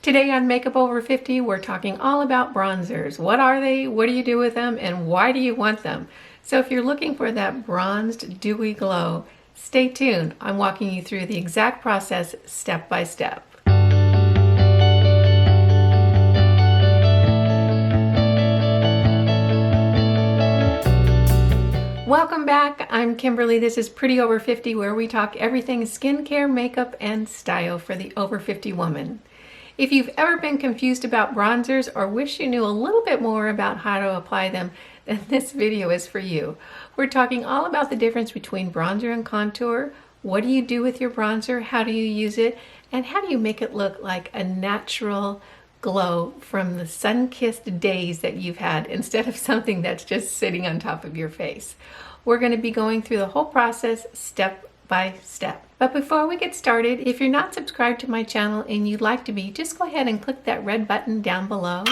Today on Makeup Over 50, we're talking all about bronzers. What are they? What do you do with them? And why do you want them? So if you're looking for that bronzed, dewy glow, stay tuned. I'm walking you through the exact process step by step. Welcome back. I'm Kimberly. This is Pretty Over 50, where we talk everything skincare, makeup, and style for the over 50 woman. If you've ever been confused about bronzers or wish you knew a little bit more about how to apply them, then this video is for you. We're talking all about the difference between bronzer and contour. What do you do with your bronzer? How do you use it? And how do you make it look like a natural glow from the sun-kissed days that you've had instead of something that's just sitting on top of your face? We're going to be going through the whole process step by step. But before we get started, if you're not subscribed to my channel and you'd like to be, just go ahead and click that red button down below.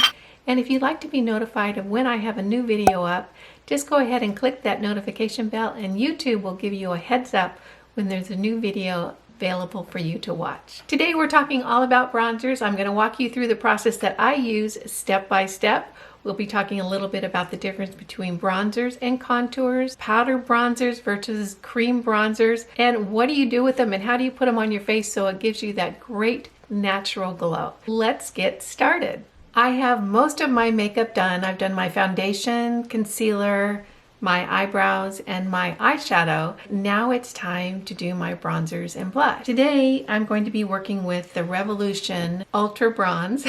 And if you'd like to be notified of when I have a new video up, just go ahead and click that notification bell and YouTube will give you a heads up when there's a new video available for you to watch. Today we're talking all about bronzers. I'm going to walk you through the process that I use step by step. We'll be talking a little bit about the difference between bronzers and contours, powder bronzers versus cream bronzers, and what do you do with them and how do you put them on your face so it gives you that great natural glow. Let's get started. I have most of my makeup done. I've done my foundation, concealer, my eyebrows, and my eyeshadow. Now it's time to do my bronzers and blush. Today I'm going to be working with the Revolution Ultra Bronze.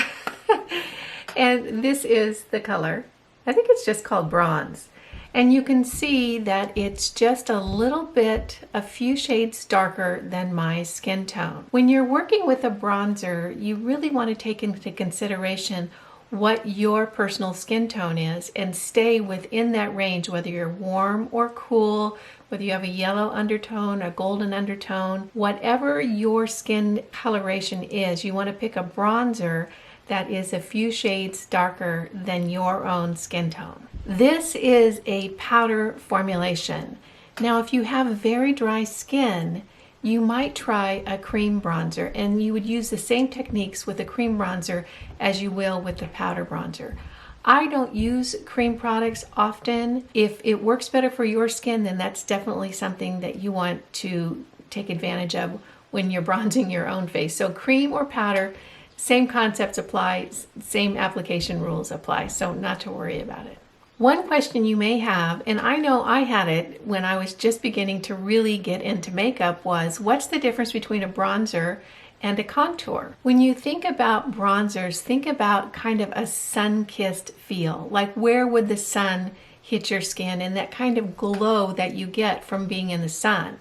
And this is the color. I think it's just called bronze. And you can see that it's just a few shades darker than my skin tone. When you're working with a bronzer, you really want to take into consideration what your personal skin tone is and stay within that range, whether you're warm or cool, whether you have a yellow undertone, a golden undertone, whatever your skin coloration is, you want to pick a bronzer that is a few shades darker than your own skin tone. This is a powder formulation. Now, if you have very dry skin, you might try a cream bronzer, and you would use the same techniques with a cream bronzer as you will with the powder bronzer. I don't use cream products often. If it works better for your skin, then that's definitely something that you want to take advantage of when you're bronzing your own face. So cream or powder, same concepts apply, same application rules apply, so not to worry about it. One question you may have, and I know I had it when I was just beginning to really get into makeup, was what's the difference between a bronzer and a contour? When you think about bronzers, think about kind of a sun-kissed feel, like where would the sun hit your skin and that kind of glow that you get from being in the sun.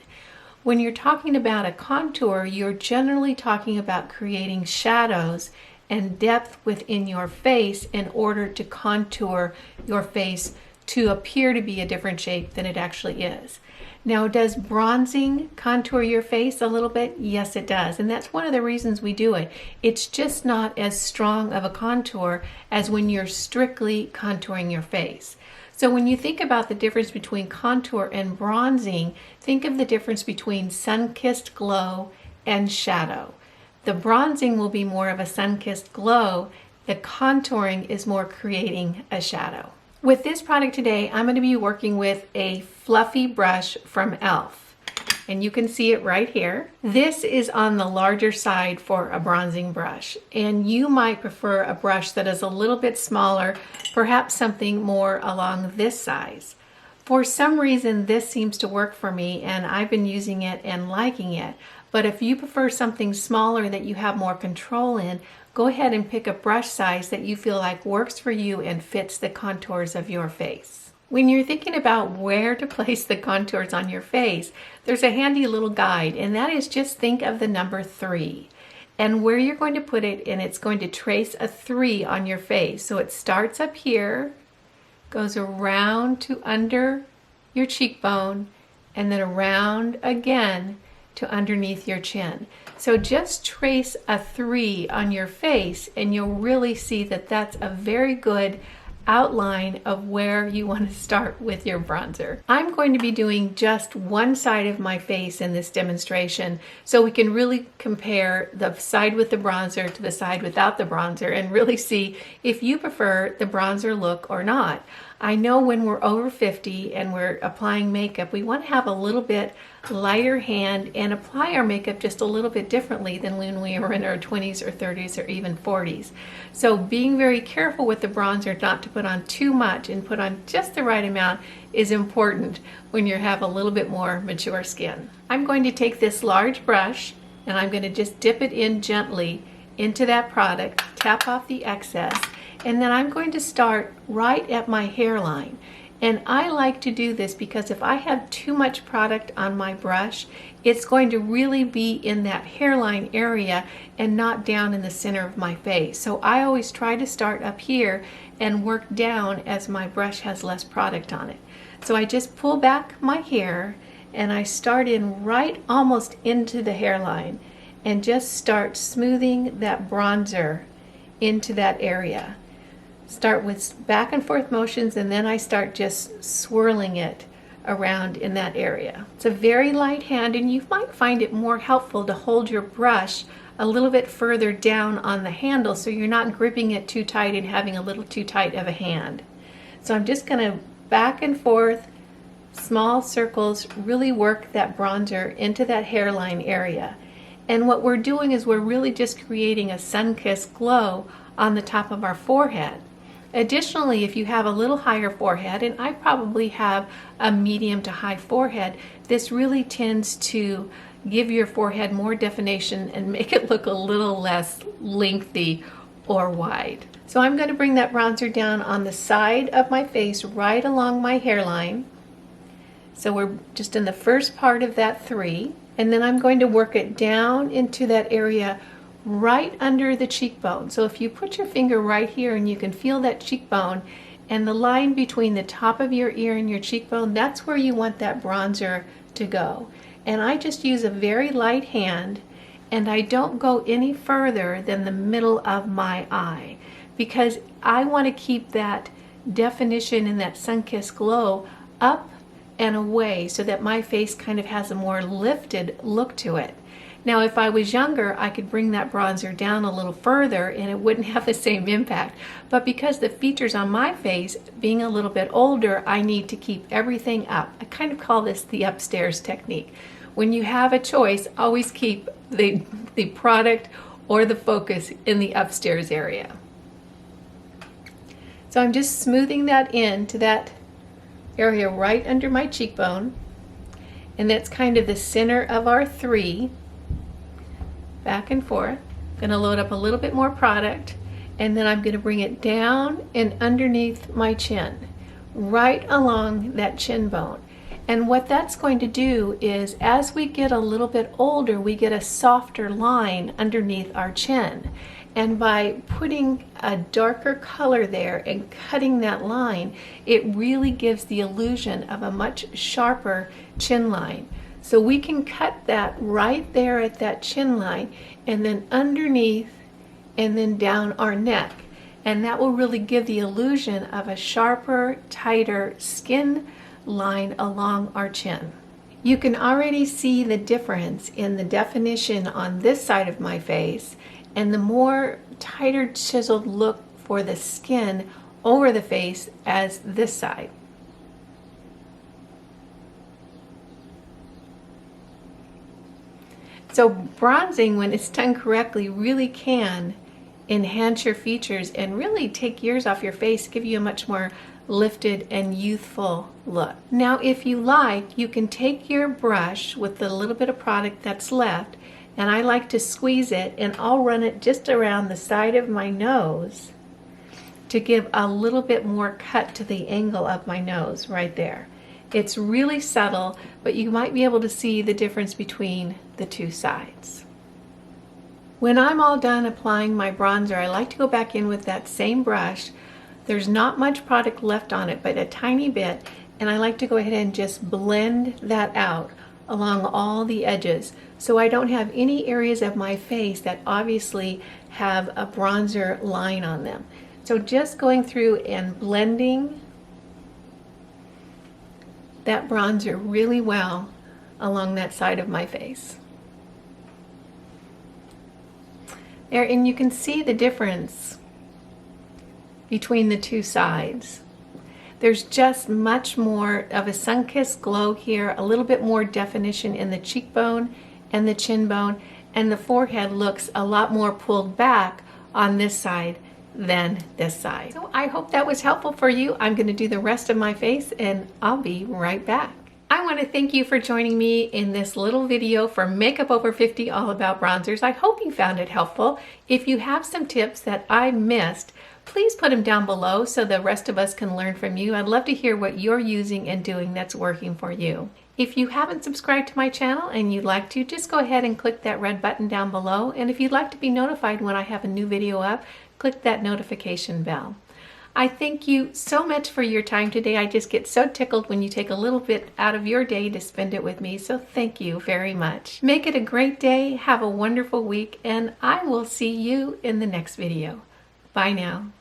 When you're talking about a contour, you're generally talking about creating shadows and depth within your face in order to contour your face to appear to be a different shape than it actually is. Now, does bronzing contour your face a little bit? Yes, it does. And that's one of the reasons we do it. It's just not as strong of a contour as when you're strictly contouring your face. So when you think about the difference between contour and bronzing, think of the difference between sun-kissed glow and shadow. The bronzing will be more of a sun-kissed glow. The contouring is more creating a shadow. With this product today, I'm going to be working with a fluffy brush from e.l.f. And you can see it right here. This is on the larger side for a bronzing brush. And you might prefer a brush that is a little bit smaller, perhaps something more along this size. For some reason, this seems to work for me, and I've been using it and liking it. But if you prefer something smaller that you have more control in, go ahead and pick a brush size that you feel like works for you and fits the contours of your face. When you're thinking about where to place the contours on your face, there's a handy little guide, and that is just think of the number 3 and where you're going to put it, and it's going to trace a 3 on your face. So it starts up here, goes around to under your cheekbone, and then around again to underneath your chin. So just trace a 3 on your face and you'll really see that that's a very good outline of where you want to start with your bronzer. I'm going to be doing just one side of my face in this demonstration so we can really compare the side with the bronzer to the side without the bronzer and really see if you prefer the bronzer look or not. I know when we're over 50 and we're applying makeup, we want to have a little bit lighter hand and apply our makeup just a little bit differently than when we were in our 20s or 30s or even 40s. So being very careful with the bronzer not to put on too much and put on just the right amount is important when you have a little bit more mature skin. I'm going to take this large brush and I'm going to just dip it in gently into that product, tap off the excess, and then I'm going to start right at my hairline. And I like to do this because if I have too much product on my brush, it's going to really be in that hairline area and not down in the center of my face. So I always try to start up here and work down as my brush has less product on it. So I just pull back my hair and I start in right almost into the hairline and just start smoothing that bronzer into that area. Start with back and forth motions and then I start just swirling it around in that area. It's a very light hand and you might find it more helpful to hold your brush a little bit further down on the handle so you're not gripping it too tight and having a little too tight of a hand. So I'm just going to back and forth, small circles, really work that bronzer into that hairline area. And what we're doing is we're really just creating a sun-kissed glow on the top of our forehead. Additionally, if you have a little higher forehead, and I probably have a medium to high forehead, this really tends to give your forehead more definition and make it look a little less lengthy or wide. So I'm going to bring that bronzer down on the side of my face right along my hairline. So we're just in the first part of that 3, and then I'm going to work it down into that area right under the cheekbone. So if you put your finger right here and you can feel that cheekbone and the line between the top of your ear and your cheekbone, that's where you want that bronzer to go. And I just use a very light hand and I don't go any further than the middle of my eye because I want to keep that definition and that sun-kissed glow up and away so that my face kind of has a more lifted look to it. Now, if I was younger, I could bring that bronzer down a little further and it wouldn't have the same impact. But because the features on my face, being a little bit older, I need to keep everything up. I kind of call this the upstairs technique. When you have a choice, always keep the product or the focus in the upstairs area. So I'm just smoothing that into that area right under my cheekbone. And that's kind of the center of our 3. Back and forth. I'm going to load up a little bit more product and then I'm going to bring it down and underneath my chin, right along that chin bone. And what that's going to do is as we get a little bit older, we get a softer line underneath our chin. And by putting a darker color there and cutting that line, it really gives the illusion of a much sharper chin line. So we can cut that right there at that chin line and then underneath and then down our neck. And that will really give the illusion of a sharper, tighter skin line along our chin. You can already see the difference in the definition on this side of my face and the more tighter chiseled look for the skin over the face as this side. So bronzing, when it's done correctly, really can enhance your features and really take years off your face, give you a much more lifted and youthful look. Now, if you like, you can take your brush with the little bit of product that's left, and I like to squeeze it, and I'll run it just around the side of my nose to give a little bit more cut to the angle of my nose right there. It's really subtle, but you might be able to see the difference between the two sides. When I'm all done applying my bronzer, I like to go back in with that same brush. There's not much product left on it, but a tiny bit, and I like to go ahead and just blend that out along all the edges so I don't have any areas of my face that obviously have a bronzer line on them. So just going through and blending that bronzer really well along that side of my face. There, and you can see the difference between the two sides. There's just much more of a sun-kissed glow here, a little bit more definition in the cheekbone and the chin bone, and the forehead looks a lot more pulled back on this side than this side. So I hope that was helpful for you. I'm going to do the rest of my face and I'll be right back. I want to thank you for joining me in this little video for Makeup Over 50 all about bronzers. I hope you found it helpful. If you have some tips that I missed, please put them down below so the rest of us can learn from you. I'd love to hear what you're using and doing that's working for you. If you haven't subscribed to my channel and you'd like to, just go ahead and click that red button down below. And if you'd like to be notified when I have a new video up, click that notification bell. I thank you so much for your time today. I just get so tickled when you take a little bit out of your day to spend it with me. So thank you very much. Make it a great day. Have a wonderful week, and I will see you in the next video. Bye now.